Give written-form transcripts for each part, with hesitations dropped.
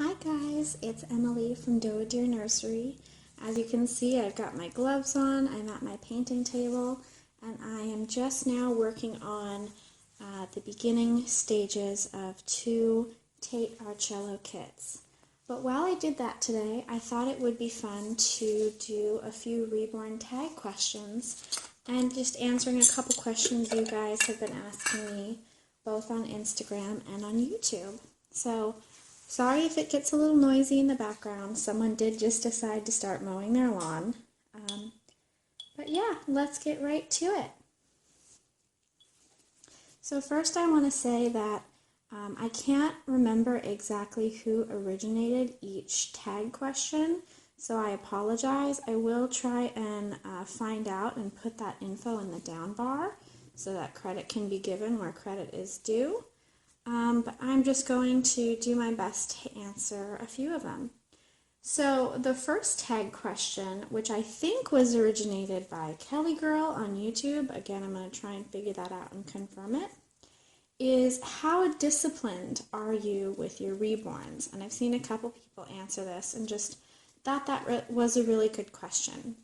Hi guys, it's Emily from Doe Deer Nursery. As you can see, I've got my gloves on, I'm at my painting table, and I am just now working on the beginning stages of two Tate Arcello kits. But while I did that today, I thought it would be fun to do a few Reborn tag questions and just answering a couple questions you guys have been asking me both on Instagram and on YouTube. So, sorry if it gets a little noisy in the background. Someone did just decide to start mowing their lawn. But yeah, let's get right to it. So first I want to say that I can't remember exactly who originated each tag question, so I apologize. I will try and find out and put that info in the down bar so that credit can be given where credit is due. But I'm just going to do my best to answer a few of them. So the first tag question, which I think was originated by Kelly Girl on YouTube, again I'm going to try and figure that out and confirm it, is how disciplined are you with your reborns? And I've seen a couple people answer this and just thought that was a really good question.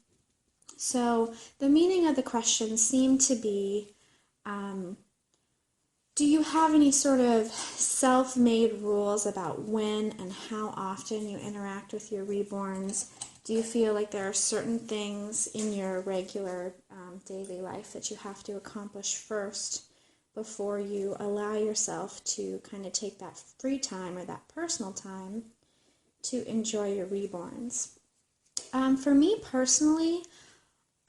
So the meaning of the question seemed to be, do you have any sort of self-made rules about when and how often you interact with your reborns? Do you feel like there are certain things in your regular daily life that you have to accomplish first before you allow yourself to kind of take that free time or that personal time to enjoy your reborns? For me personally,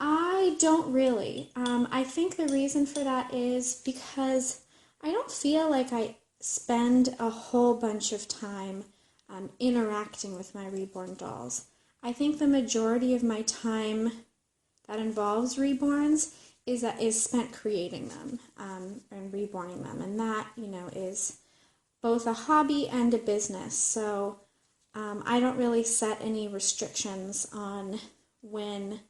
I don't really. I think the reason for that is because I don't feel like I spend a whole bunch of time interacting with my reborn dolls. I think the majority of my time that involves reborns is spent creating them and reborning them, and that, is both a hobby and a business. So I don't really set any restrictions on when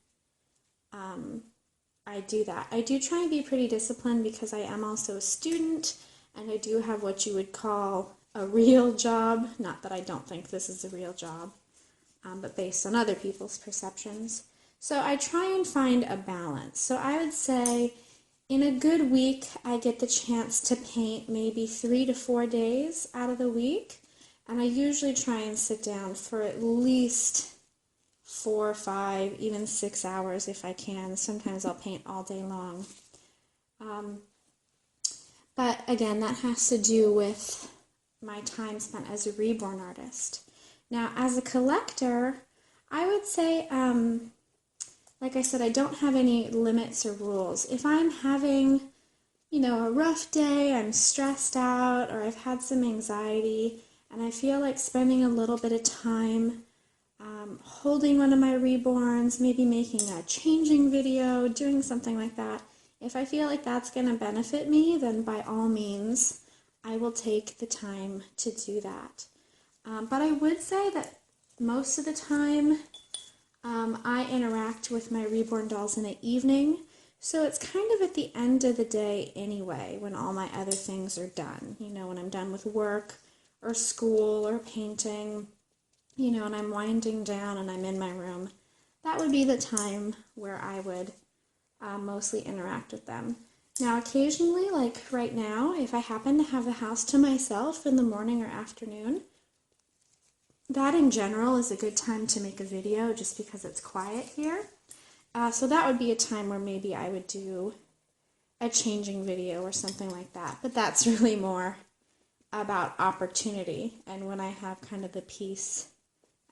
I do that. I do try and be pretty disciplined because I am also a student and I do have what you would call a real job. Not that I don't think this is a real job, but based on other people's perceptions. So I try and find a balance. So I would say in a good week, I get the chance to paint maybe 3 to 4 days out of the week. And I usually try and sit down for at least 4, 5, even 6 hours if I can. Sometimes I'll paint all day long. But again, that has to do with my time spent as a reborn artist. Now, as a collector, I would say, like I said, I don't have any limits or rules. If I'm having, a rough day, I'm stressed out, or I've had some anxiety, and I feel like spending a little bit of time holding one of my reborns, maybe making a changing video, doing something like that. If I feel like that's going to benefit me, then by all means, I will take the time to do that. But I would say that most of the time, I interact with my reborn dolls in the evening, so it's kind of at the end of the day anyway, when all my other things are done. When I'm done with work or school or painting, and I'm winding down and I'm in my room, that would be the time where I would mostly interact with them. Now, occasionally, like right now, if I happen to have the house to myself in the morning or afternoon, that in general is a good time to make a video just because it's quiet here. So that would be a time where maybe I would do a changing video or something like that. But that's really more about opportunity and when I have kind of the peace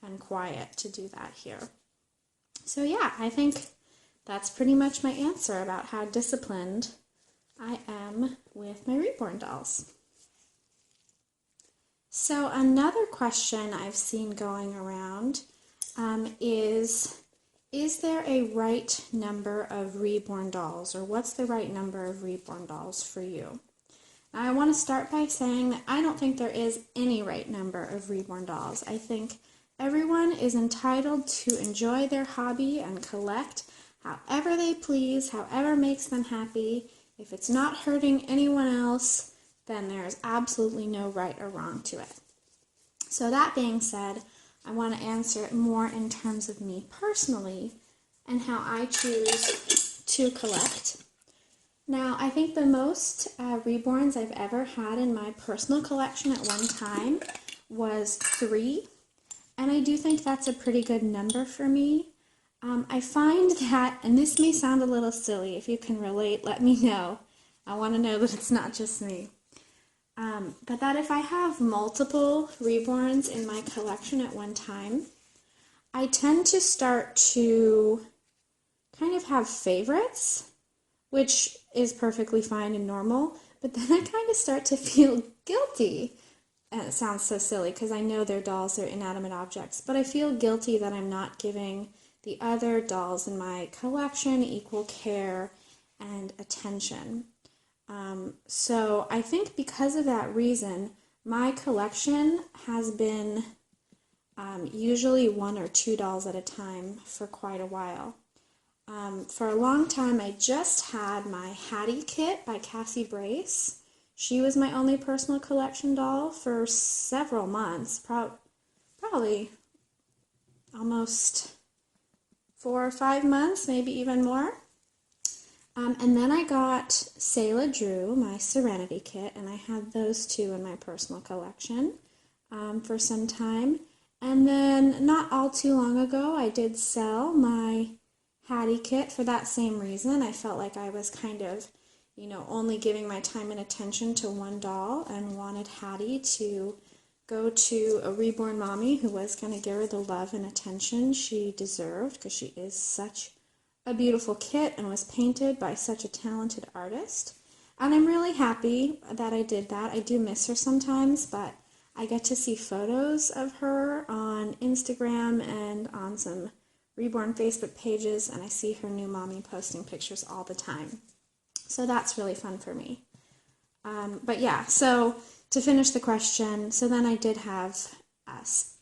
and quiet to do that here. So yeah, I think that's pretty much my answer about how disciplined I am with my reborn dolls. So another question I've seen going around is there a right number of reborn dolls, or what's the right number of reborn dolls for you? Now, I want to start by saying that I don't think there is any right number of reborn dolls. I think everyone is entitled to enjoy their hobby and collect however they please, however makes them happy. If it's not hurting anyone else, then there's absolutely no right or wrong to it. So that being said, I want to answer it more in terms of me personally and how I choose to collect. Now, I think the most Reborns I've ever had in my personal collection at one time was 3, and I do think that's a pretty good number for me. I find that, and this may sound a little silly, if you can relate, let me know. I want to know that it's not just me. But that if I have multiple Reborns in my collection at one time, I tend to start to kind of have favorites, which is perfectly fine and normal, but then I kind of start to feel guilty. And it sounds so silly because I know they're dolls, they're inanimate objects, but I feel guilty that I'm not giving the other dolls in my collection equal care and attention. So I think because of that reason, my collection has been usually 1 or 2 dolls at a time for quite a while. For a long time, I just had my Hattie kit by Cassie Brace. She was my only personal collection doll for several months, probably almost 4 or 5 months, maybe even more. And then I got Selah Drew, my Serenity kit, and I had those 2 in my personal collection for some time. And then not all too long ago, I did sell my Hattie kit for that same reason. I felt like I was kind of, only giving my time and attention to one doll and wanted Hattie to go to a reborn mommy who was going to give her the love and attention she deserved because she is such a beautiful kit and was painted by such a talented artist. And I'm really happy that I did that. I do miss her sometimes, but I get to see photos of her on Instagram and on some Reborn Facebook pages, and I see her new mommy posting pictures all the time. So that's really fun for me. But yeah, so to finish the question, so then I did have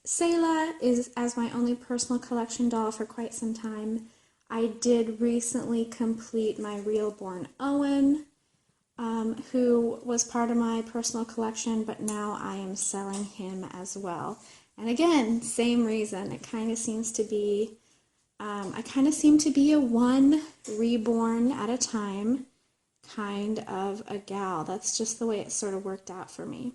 Selah as my only personal collection doll for quite some time. I did recently complete my Reborn Owen, who was part of my personal collection, but now I am selling him as well. And again, same reason. It kind of seems to be, I kind of seem to be a one Reborn at a time kind of a gal. That's just the way it sort of worked out for me.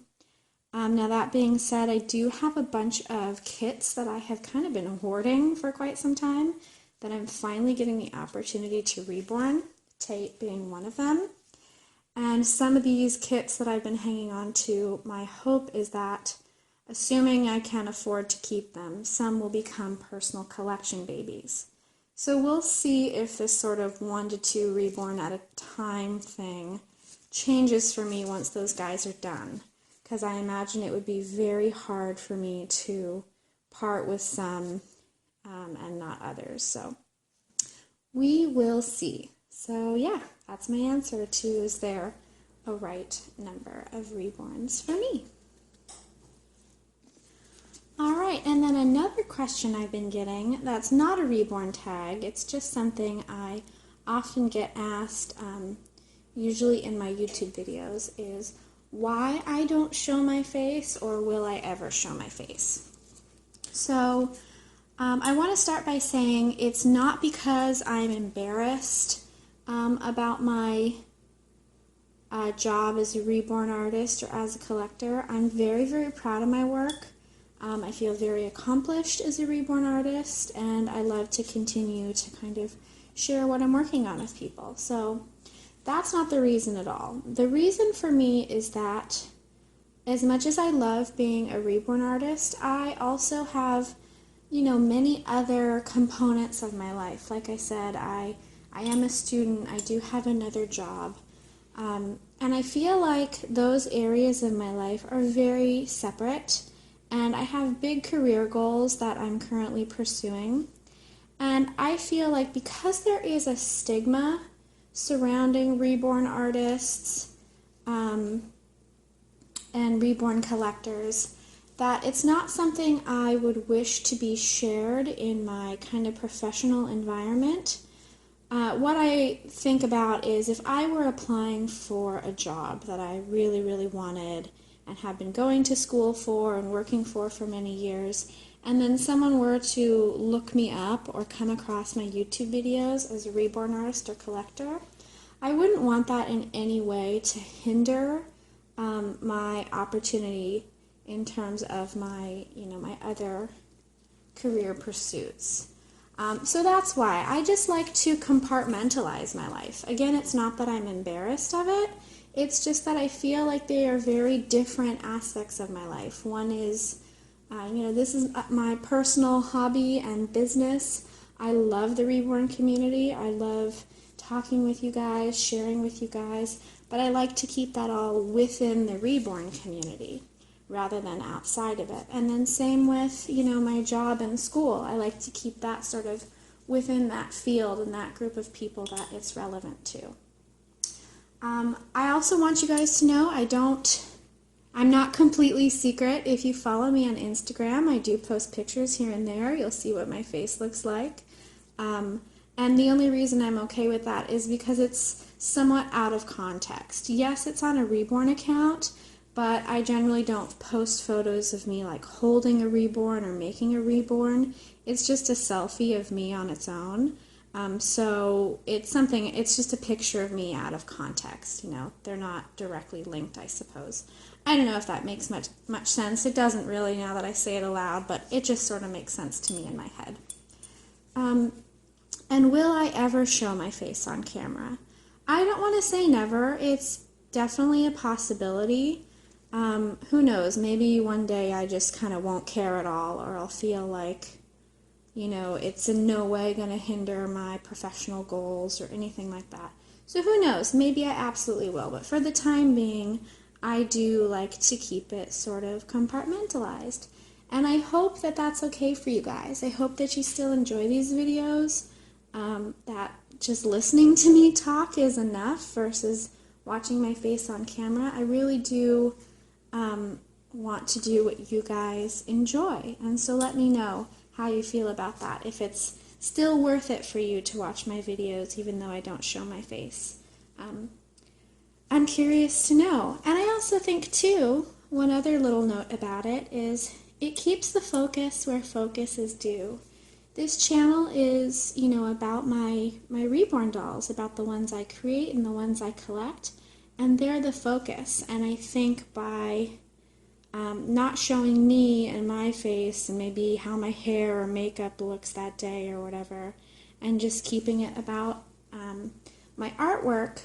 Now that being said, I do have a bunch of kits that I have kind of been hoarding for quite some time that I'm finally getting the opportunity to reborn, Tate being one of them. And some of these kits that I've been hanging on to, my hope is that, assuming I can afford to keep them, some will become personal collection babies. So we'll see if this sort of 1 to 2 reborn at a time thing changes for me once those guys are done, because I imagine it would be very hard for me to part with some and not others. So we will see. So yeah, that's my answer to, is there a right number of reborns for me? All right, and then another question I've been getting that's not a reborn tag, it's just something I often get asked, usually in my YouTube videos, is why I don't show my face, or will I ever show my face? So I want to start by saying it's not because I'm embarrassed about my job as a reborn artist or as a collector. I'm very, very proud of my work. I feel very accomplished as a reborn artist, and I love to continue to kind of share what I'm working on with people. So that's not the reason at all. The reason for me is that as much as I love being a reborn artist, I also have, many other components of my life. Like I said, I am a student. I do have another job. And I feel like those areas of my life are very separate. And I have big career goals that I'm currently pursuing. And I feel like because there is a stigma surrounding reborn artists and reborn collectors, that it's not something I would wish to be shared in my kind of professional environment. What I think about is if I were applying for a job that I really, really wanted and have been going to school for and working for many years, and then someone were to look me up or come across my YouTube videos as a reborn artist or collector, I wouldn't want that in any way to hinder my opportunity in terms of my, my other career pursuits. So that's why I just like to compartmentalize my life. Again, it's not that I'm embarrassed of it. It's just that I feel like they are very different aspects of my life. One is, this is my personal hobby and business. I love the Reborn community. I love talking with you guys, sharing with you guys, but I like to keep that all within the Reborn community rather than outside of it. And then same with, my job and school. I like to keep that sort of within that field and that group of people that it's relevant to. I also want you guys to know I'm not completely secret. If you follow me on Instagram, I do post pictures here and there. You'll see what my face looks like. And the only reason I'm okay with that is because it's somewhat out of context. Yes, it's on a Reborn account, but I generally don't post photos of me like holding a reborn or making a reborn. It's just a selfie of me on its own. So it's just a picture of me out of context. They're not directly linked, I suppose. I don't know if that makes much sense. It doesn't really now that I say it aloud, but it just sort of makes sense to me in my head. And will I ever show my face on camera? I don't want to say never. It's definitely a possibility. Who knows? Maybe one day I just kind of won't care at all, or I'll feel like, it's in no way going to hinder my professional goals or anything like that. So who knows? Maybe I absolutely will. But for the time being, I do like to keep it sort of compartmentalized. And I hope that that's okay for you guys. I hope that you still enjoy these videos, that just listening to me talk is enough versus watching my face on camera. I really do want to do what you guys enjoy. And so let me know how you feel about that, if it's still worth it for you to watch my videos even though I don't show my face. I'm curious to know. And I also think, too, one other little note about it is it keeps the focus where focus is due. This channel is, about my Reborn dolls, about the ones I create and the ones I collect, and they're the focus. And I think by not showing me and my face and maybe how my hair or makeup looks that day or whatever, and just keeping it about my artwork,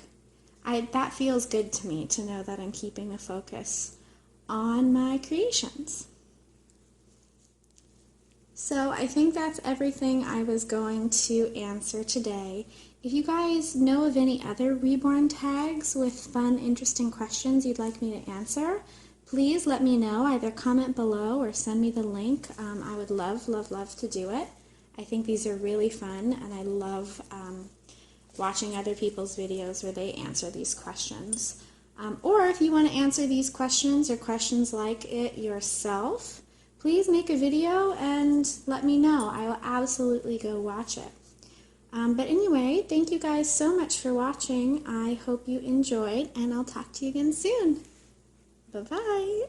that feels good to me to know that I'm keeping the focus on my creations. So I think that's everything I was going to answer today. If you guys know of any other Reborn tags with fun, interesting questions you'd like me to answer, please let me know. Either comment below or send me the link. I would love, love, love to do it. I think these are really fun, and I love watching other people's videos where they answer these questions. Or if you want to answer these questions or questions like it yourself, please make a video and let me know. I will absolutely go watch it. But anyway, thank you guys so much for watching. I hope you enjoyed, and I'll talk to you again soon. Bye-bye.